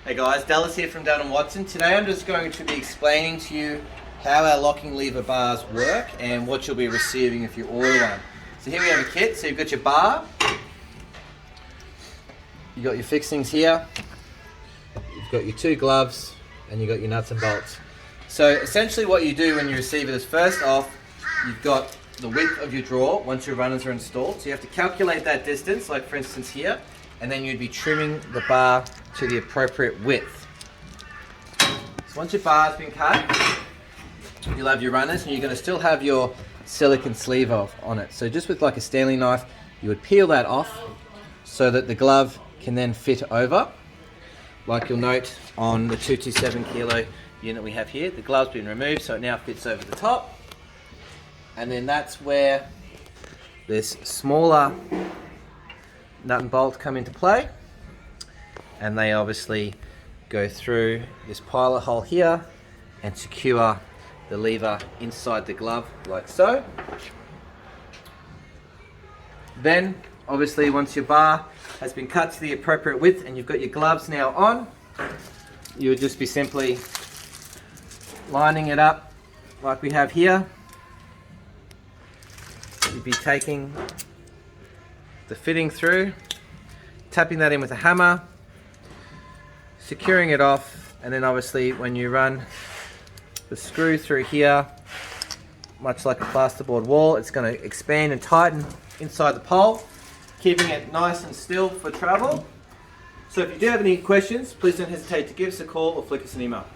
Hey guys, Dallas here from Dun & Watson. Today I'm just going to be explaining to you how our locking lever bars work and what you'll be receiving if you order one. So here we have a kit. So you've got your bar, you've got your fixings here, you've got your two gloves, and you've got your nuts and bolts. So essentially what you do when you receive it is, first off, you've got the width of your drawer once your runners are installed. So you have to calculate that distance, like for instance here, and then you'd be trimming the bar to the appropriate width. So once your bar's been cut, you'll have your runners and you're going to still have your silicone sleeve off on it. So just with like a Stanley knife, you would peel that off so that the glove can then fit over. Like you'll note on the 227 kilo unit we have here, the glove's been removed so it now fits over the top. And then that's where this smaller nut and bolt come into play, and they obviously go through this pilot hole here and secure the lever inside the glove like so. Then obviously once your bar has been cut to the appropriate width and you've got your gloves now on, you would just be simply lining it up like we have here. You'd be taking the fitting through, tapping that in with a hammer, securing it off, and then obviously when you run the screw through here, much like a plasterboard wall, it's going to expand and tighten inside the pole, keeping it nice and still for travel. So if you do have any questions, please don't hesitate to give us a call or flick us an email.